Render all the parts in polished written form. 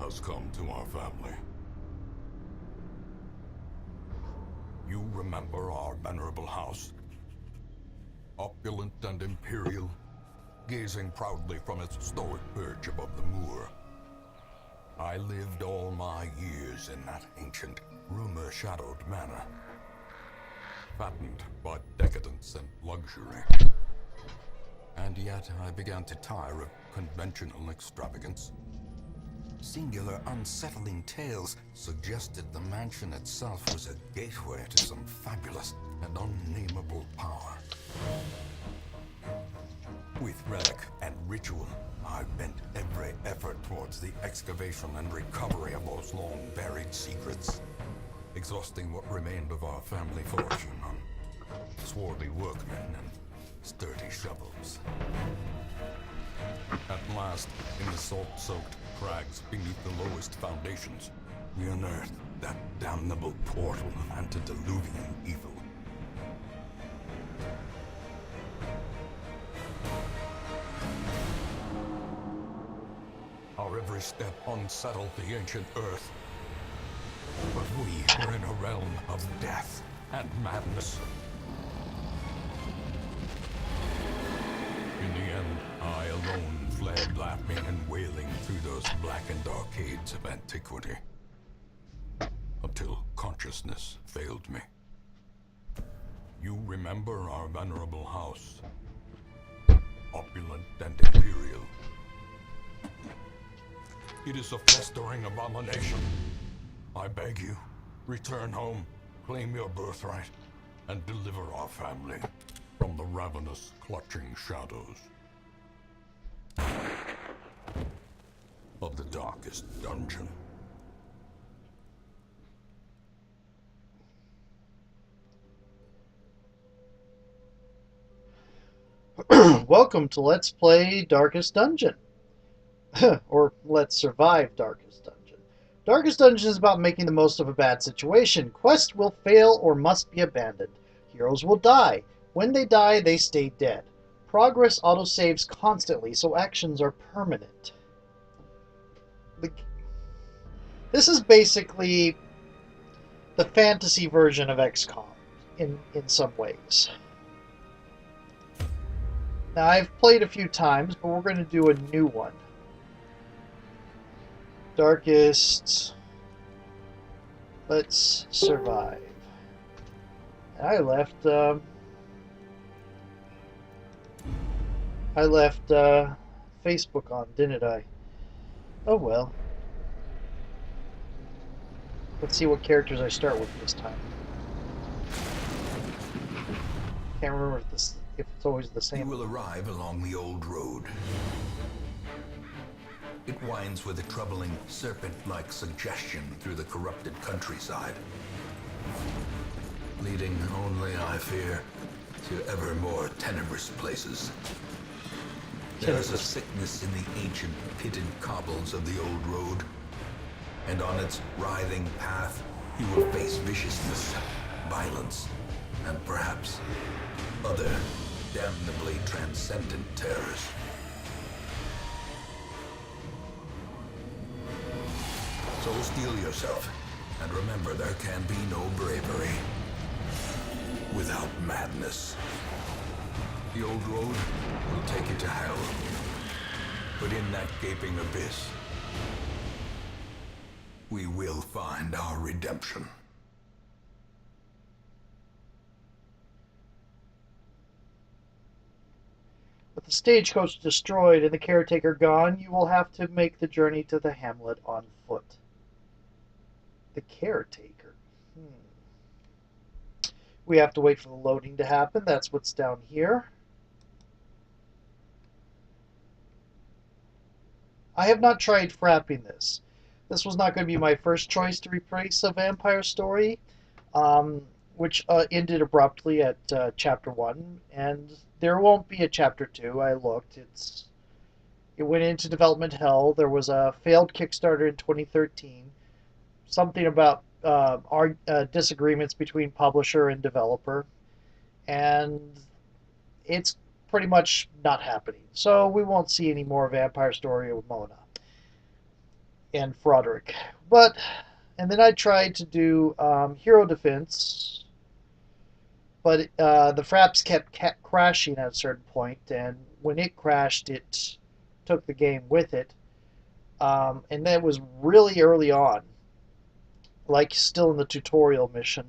has come to our family. You remember our venerable house? Opulent and imperial, gazing proudly from its stoic perch above the moor. I lived all my years in that ancient, rumor-shadowed manor, fattened by decadence and luxury. And yet I began to tire of conventional extravagance. Singular, unsettling tales suggested the mansion itself was a gateway to some fabulous and unnameable power. With relic and ritual, I bent every effort towards the excavation and recovery of those long-buried secrets, exhausting what remained of our family fortune on swarthy workmen and sturdy shovels. At last, in the salt-soaked crags beneath the lowest foundations, we unearthed that damnable portal of antediluvian evil. Our every step unsettled the ancient earth. But we were in a realm of death and madness. In the end, I alone fled, laughing and wailing through those blackened arcades of antiquity, until consciousness failed me. You remember our venerable house, opulent and imperial. It is a festering abomination. I beg you, return home, claim your birthright, and deliver our family from the ravenous, clutching shadows of the darkest dungeon. Welcome to Let's Play Darkest Dungeon. Or Let's Survive Darkest Dungeon. Darkest Dungeon is about making the most of a bad situation. Quests will fail or must be abandoned. Heroes will die. When they die, they stay dead. Progress autosaves constantly, so actions are permanent. This is basically the fantasy version of XCOM in some ways. Now, I've played a few times, but we're going to do a new one. Darkest. Let's survive. I left Facebook on, didn't I? Oh well. Let's see what characters I start with this time. Can't remember if it's always the same. You will arrive along the old road. It winds with a troubling, serpent-like suggestion through the corrupted countryside, leading only, I fear, to ever more tenebrous places. There is a sickness in the ancient, pitted cobbles of the old road, and on its writhing path, you will face viciousness, violence, and perhaps other damnably transcendent terrors. So steel yourself, and remember there can be no bravery without madness. The old road will take you to hell, but in that gaping abyss, we will find our redemption. With the stagecoach destroyed and the caretaker gone, you will have to make the journey to the hamlet on foot. The caretaker. We have to wait for the loading to happen. That's what's down here. I have not tried frapping this. This was not going to be my first choice to replace a vampire story, which ended abruptly at Chapter 1, and there won't be a Chapter 2. I looked. It went into development hell. There was a failed Kickstarter in 2013. Something about disagreements between publisher and developer, and it's pretty much not happening. So we won't see any more Vampire Story of Mona. and Froderick. And then I tried to do hero defense, but the Fraps kept crashing at a certain point, and when it crashed, it took the game with it. And that was really early on, like still in the tutorial mission.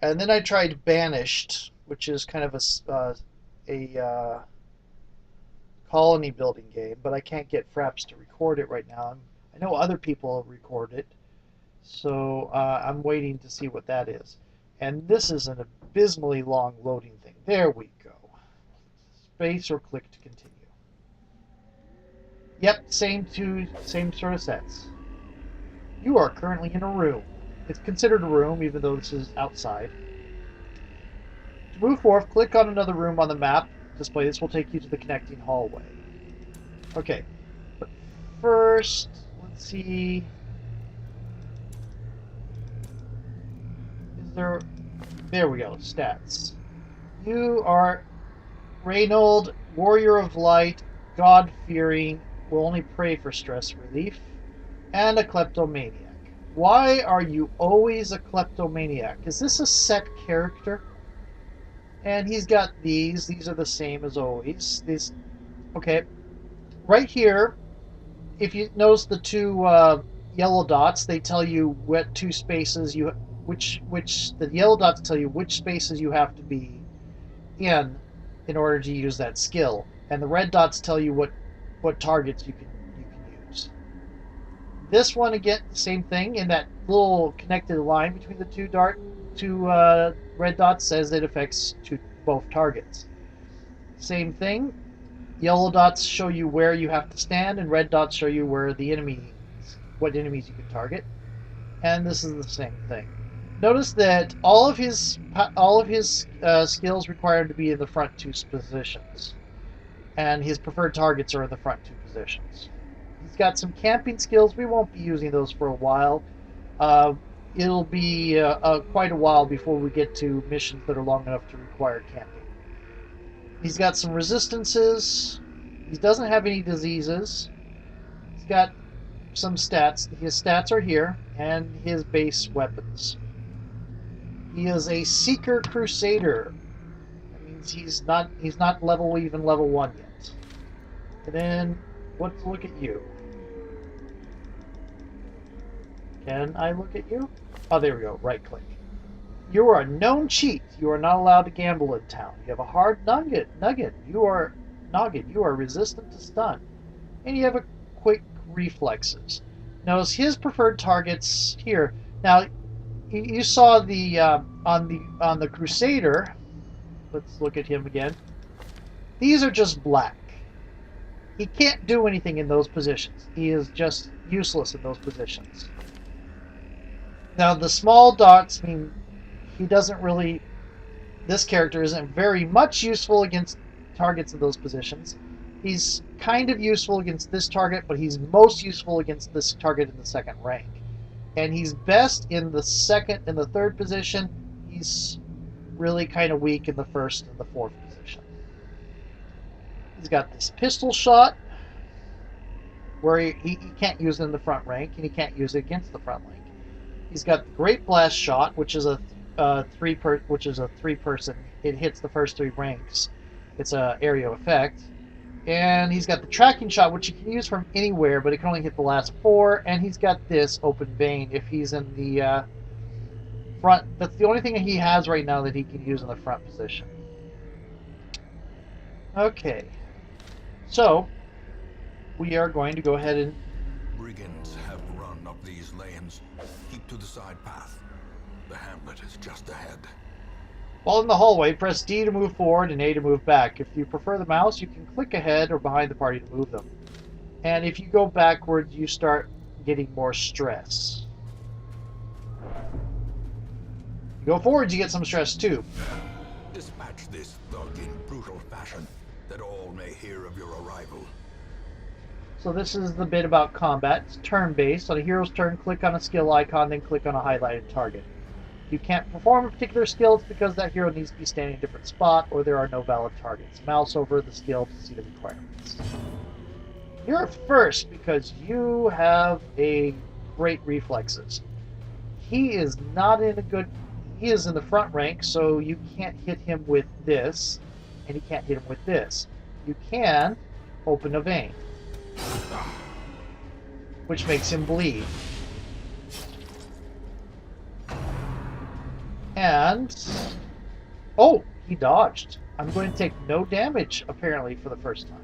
And then I tried Banished, which is kind of a colony building game, but I can't get Fraps to record it right now. I know other people have recorded it, so I'm waiting to see what that is. And this is an abysmally long loading thing. There we go. Space or click to continue. Yep, same sort of sets. You are currently in a room. It's considered a room, even though this is outside. To move forward, click on another room on the map display. This will take you to the connecting hallway. Okay, but first, let's see. There we go, stats. You are Reynold, Warrior of Light, God-fearing, will only pray for stress relief, and a kleptomaniac. Why are you always a kleptomaniac? Is this a set character? And he's got these. These are the same as always. Okay. Right here, if you notice the two yellow dots, they tell you what two spaces the yellow dots tell you which spaces you have to be in order to use that skill, and the red dots tell you what targets you can use. This one, again, same thing. In that little connected line between the two red dots says it affects both targets. Same thing. Yellow dots show you where you have to stand, and red dots show you where what enemies you can target. And this is the same thing. Notice that all of his skills require him to be in the front two positions, and his preferred targets are in the front two positions. He's got some camping skills. We won't be using those for a while. It'll be quite a while before we get to missions that are long enough to require camping. He's got some resistances. He doesn't have any diseases. He's got some stats. His stats are here, and his base weapons. He is a Seeker Crusader. That means he's not even level 1 yet. And then let's look at you. Can I look at you? Oh, there we go. Right click. You are a known cheat. You are not allowed to gamble in town. You have a hard nugget. You are resistant to stun, and you have a quick reflexes. Notice his preferred targets here. Now, you saw the on the Crusader. Let's look at him again. These are just black. He can't do anything in those positions. He is just useless in those positions. Now, the small dots mean this character isn't very much useful against targets in those positions. He's kind of useful against this target, but he's most useful against this target in the second rank. And he's best in the second and the third position. He's really kind of weak in the first and the fourth position. He's got this pistol shot, where he can't use it in the front rank, and he can't use it against the front rank. He's got the Great Blast Shot, which is a three-person. It hits the first 3 ranks. It's a area effect. And he's got the Tracking Shot, which you can use from anywhere, but it can only hit the last 4. And he's got this Open Vein if he's in the front. That's the only thing that he has right now that he can use in the front position. Okay. So, we are going to go ahead and... Brigands have run up these lanes. Keep to the side path. The hamlet is just ahead. While in the hallway, press D to move forward and A to move back. If you prefer the mouse, you can click ahead or behind the party to move them. And if you go backwards, you start getting more stress. You go forwards, you get some stress too. Dispatch this thug in brutal fashion, that all may hear of your arrival. So this is the bit about combat. It's turn-based. On a hero's turn, click on a skill icon, then click on a highlighted target. You can't perform a particular skill, it's because that hero needs to be standing in a different spot, or there are no valid targets. Mouse over the skill to see the requirements. You're first because you have a great reflexes. He is not in a good. He is in the front rank, so you can't hit him with this, and you can't hit him with this. You can open a vein, which makes him bleed. And oh, he dodged. I'm going to take no damage apparently for the first time.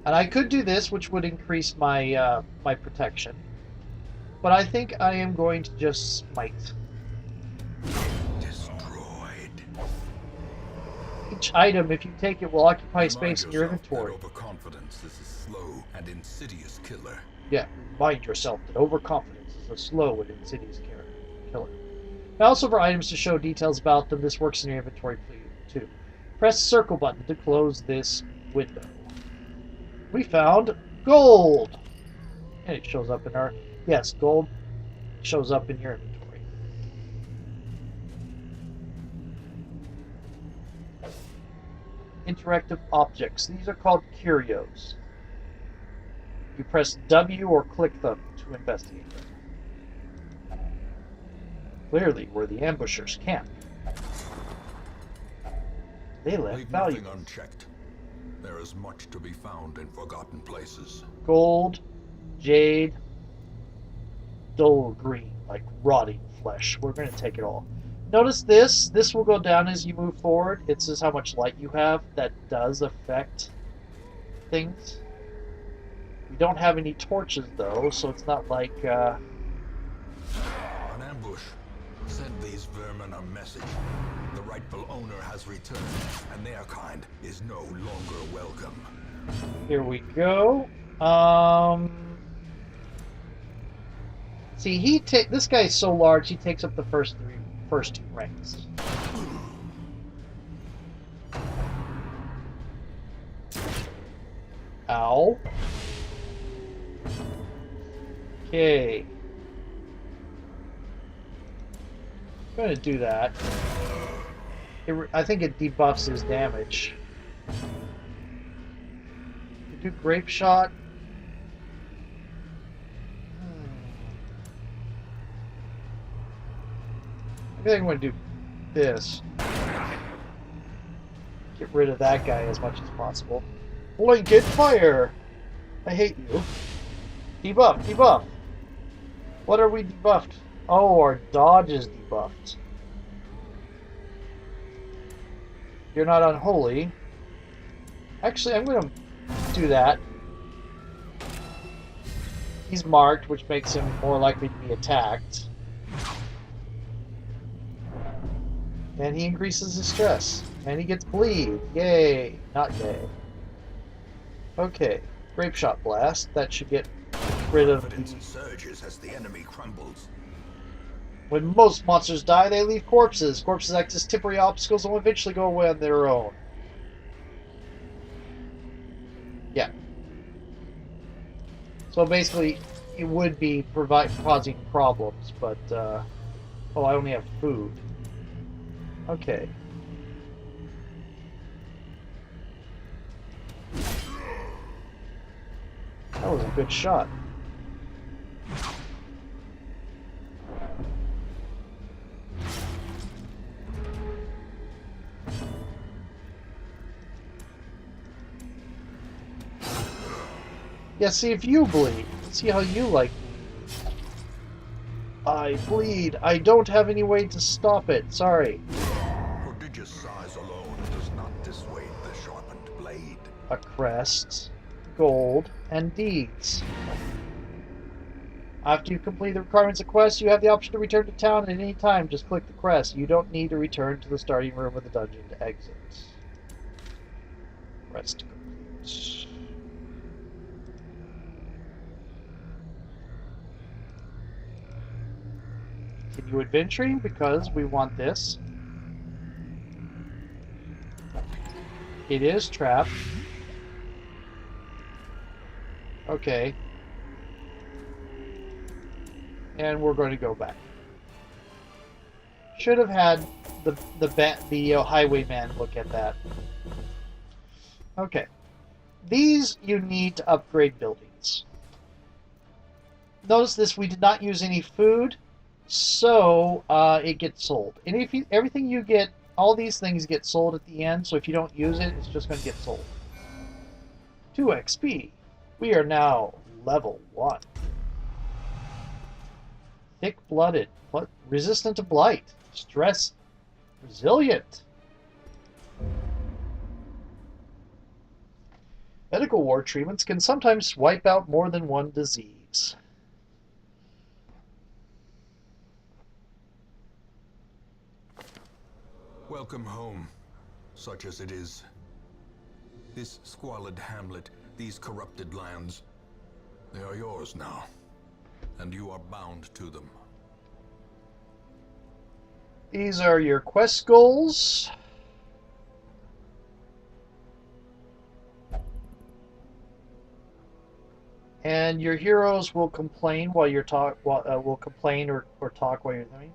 And I could do this, which would increase my my protection. But I think I am going to just smite. Destroyed. Each item, if you take it, will occupy space in your Remind yourself inventory. that overconfidence is a slow and insidious killer. Yeah, remind yourself that overconfidence is a slow and insidious killer. Also, for items to show details about them, this works in your inventory too. Press the circle button to close this window. We found gold! And it shows up in our... Yes, gold shows up in your inventory. Interactive objects. These are called curios. You press W or click them to investigate them. Clearly, where the ambushers camp. They left Leave valuables. nothing unchecked. There is much to be found in forgotten places. Gold, jade, dull green, like rotting flesh. We're going to take it all. Notice this. This will go down as you move forward. It says how much light you have. That does affect things. We don't have any torches, though, so it's not like... An ambush. Send these vermin a message. The rightful owner has returned, and their kind is no longer welcome. Here we go. See, this guy is so large, he takes up the first two ranks. Ow. Okay. I'm gonna do that. I think it debuffs his damage. You do grape shot. I think I'm going to do this. Get rid of that guy as much as possible. Blanket fire! I hate you. Debuff, debuff. What are we debuffed? Oh, our dodge is debuffed. You're not unholy. Actually, I'm going to do that. He's marked, which makes him more likely to be attacked. And he increases his stress. And he gets bleed. Yay. Not yay. Okay. Grape shot blast. That should get rid of... Confidence surges as the enemy crumbles. When most monsters die, they leave corpses. Corpses act as temporary obstacles and will eventually go away on their own. Yeah. So basically, it would be causing problems, but... oh, I only have food. Okay. That was a good shot. Yeah, see if you bleed. See how you like bleed. I bleed. I don't have any way to stop it. Sorry. Prodigious size alone does not dissuade the sharpened blade. A crest, gold, and deeds. After you complete the requirements of quest, you have the option to return to town at any time. Just click the crest. You don't need to return to the starting room of the dungeon to exit. Quest complete. Continue adventuring because we want this. It is trapped. Okay. And we're going to go back. Should have had the highwayman look at that. Okay. these you need to upgrade buildings. Notice this, we did not use any food, so it gets sold. And if you, everything you get, all these things get sold at the end, so if you don't use it, it's just going to get sold. 2 XP. We are now level 1. Thick-blooded, resistant to blight, stress, resilient. Medical war treatments can sometimes wipe out more than one disease. Welcome home, such as it is. This squalid hamlet, these corrupted lands, they are yours now, and you are bound to them. These are your quest goals. And your heroes will complain while you're will complain or talk while you're doing.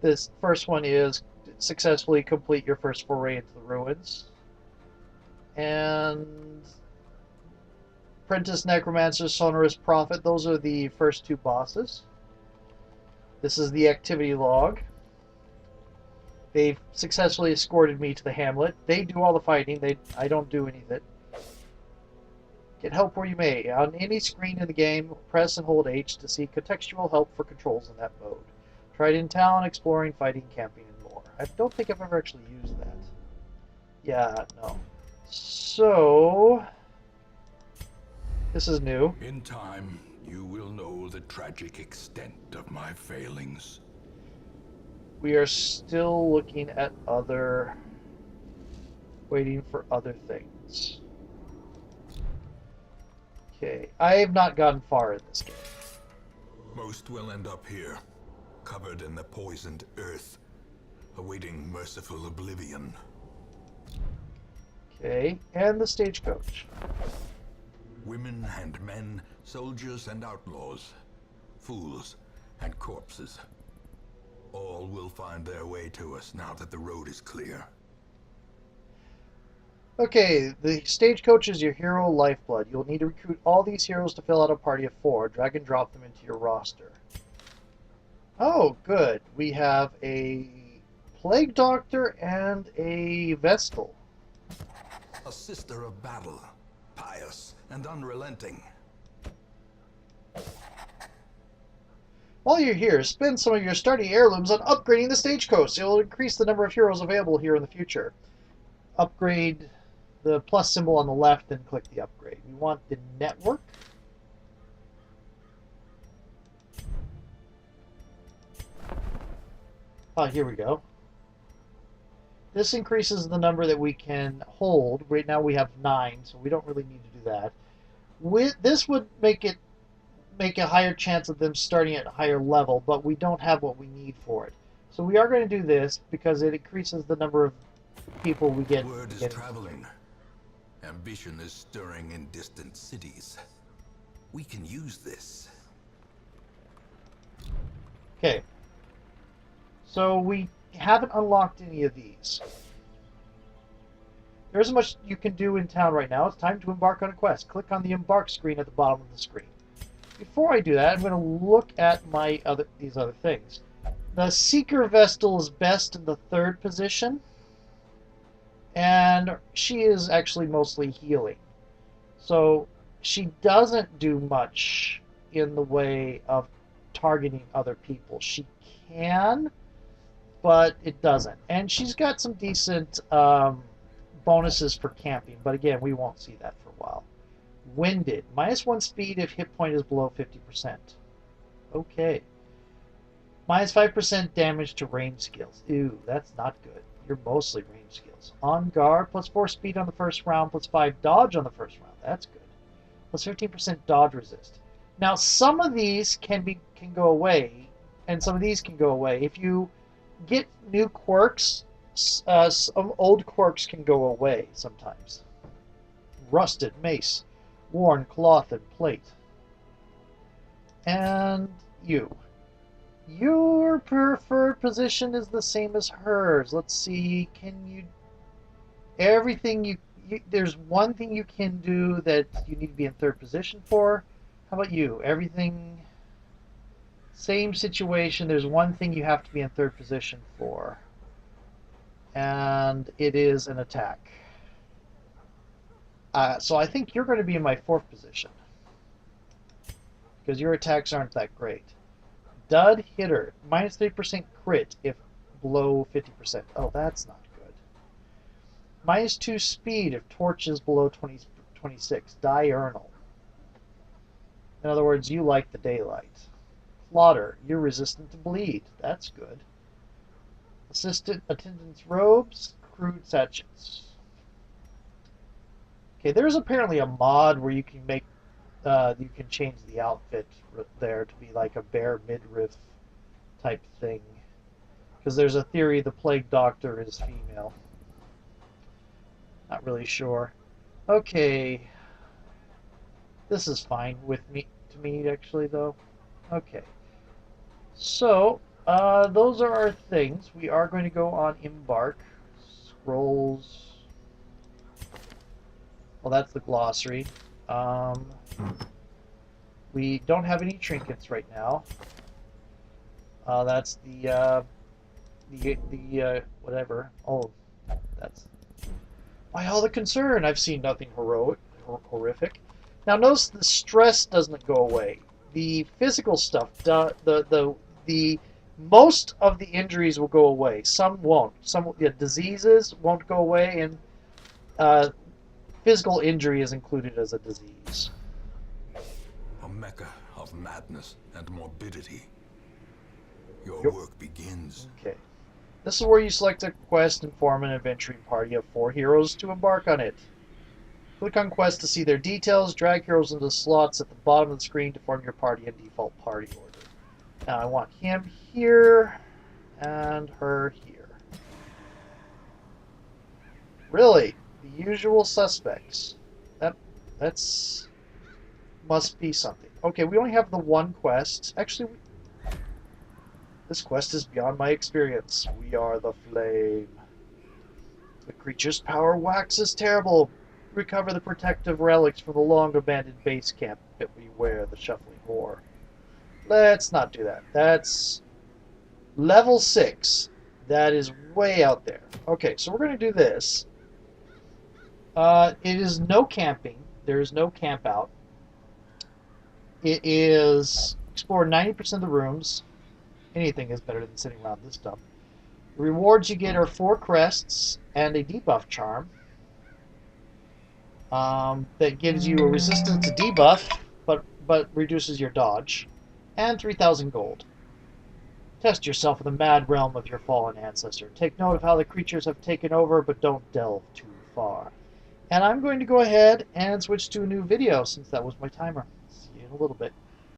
This first one is successfully complete your first foray into the ruins. And Apprentice Necromancer, Sonorous Prophet, those are the first 2 bosses. This is the activity log. They've successfully escorted me to the hamlet. They do all the fighting. I don't do any of it. Get help where you may. On any screen in the game, press and hold H to seek contextual help for controls in that mode. Try it in town, exploring, fighting, camping, and more. I don't think I've ever actually used that. Yeah, no. So, this is new. In time, you will know the tragic extent of my failings. We are still looking at waiting for other things. Okay, I have not gotten far in this game. Most will end up here, covered in the poisoned earth, awaiting merciful oblivion. Okay, and the stagecoach. Women and men, soldiers and outlaws, fools and corpses. All will find their way to us now that the road is clear. Okay, the stagecoach is your hero lifeblood. You'll need to recruit all these heroes to fill out a party of 4. Drag and drop them into your roster. Oh, good. We have a Plague Doctor and a Vestal. A sister of battle, pious and unrelenting. While you're here, spend some of your starting heirlooms on upgrading the stagecoach. It will increase the number of heroes available here in the future. Upgrade the plus symbol on the left and click the upgrade. We want the network. Here we go. This increases the number that we can hold. Right now we have 9, so we don't really need to do that. This would make a higher chance of them starting at a higher level, but we don't have what we need for it. So we are going to do this because it increases the number of people we get. Word is traveling. Ambition is stirring in distant cities. We can use this. Okay. So we haven't unlocked any of these. There isn't much you can do in town right now. It's time to embark on a quest. Click on the embark screen at the bottom of the screen. Before I do that, I'm going to look at these other things. The Seeker Vestal is best in the 3rd position, and she is actually mostly healing. So she doesn't do much in the way of targeting other people. She can, but it doesn't. And she's got some decent bonuses for camping, but again, we won't see that for a while. Winded. -1 speed if hit point is below 50%. Okay. -5% damage to range skills. Ew, that's not good. You're mostly range skills. On guard, +4 speed on the first round, +5 dodge on the first round. That's good. +15% dodge resist. Now, some of these can go away, and some of these can go away. If you get new quirks, some old quirks can go away sometimes. Rusted mace. Worn cloth and plate. And you. Your preferred position is the same as hers. Let's see, can you... Everything there's one thing you can do that you need to be in third position for. How about you? Everything, same situation. There's one thing you have to be in third position for, and it is an attack. So I think you're going to be in my fourth position because your attacks aren't that great. Dud hitter, minus 3% crit if below 50%. Oh, that's not good. Minus 2 speed if torch is below 26. Diurnal. In other words, you like the daylight. Slaughter, you're resistant to bleed. That's good. Assistant attendant's robes, crude sachets. Okay, there's apparently a mod where you can make, you can change the outfit there to be like a bare midriff type thing. Because there's a theory the plague doctor is female. Not really sure. Okay. This is fine with me, to me actually though. Okay. So, those are our things. We are going to go on Embark. Scrolls. Well, that's the glossary. We don't have any trinkets right now. That's the whatever. Oh, that's... Why all the concern? I've seen nothing heroic or horrific. Now notice the stress doesn't go away. The physical stuff, the most of the injuries will go away. Some won't. Some diseases won't go away, and physical injury is included as a disease. A mecca of madness and morbidity. Your Yep. work begins. Okay. This is where you select a quest and form an adventuring party of 4 heroes to embark on it. Click on quest to see their details. Drag heroes into slots at the bottom of the screen to form your party in default party order. Now I want him here and her here. Really? The usual suspects. That's must be something. Okay, we only have the one quest. Actually, this quest is beyond my experience. We are the flame. The creature's power waxes terrible. Recover the protective relics from the long-abandoned base camp. But beware the shuffling whore. Let's not do that. That's level 6. That is way out there. Okay, so we're going to do this. It is no camping. There is no camp out. It is explore 90% of the rooms. Anything is better than sitting around this dump. The rewards you get are 4 crests and a debuff charm. That gives you a resistance to debuff, but reduces your dodge. And 3,000 gold. Test yourself in the mad realm of your fallen ancestor. Take note of how the creatures have taken over, but don't delve too far. And I'm going to go ahead and switch to a new video since that was my timer. See you in a little bit.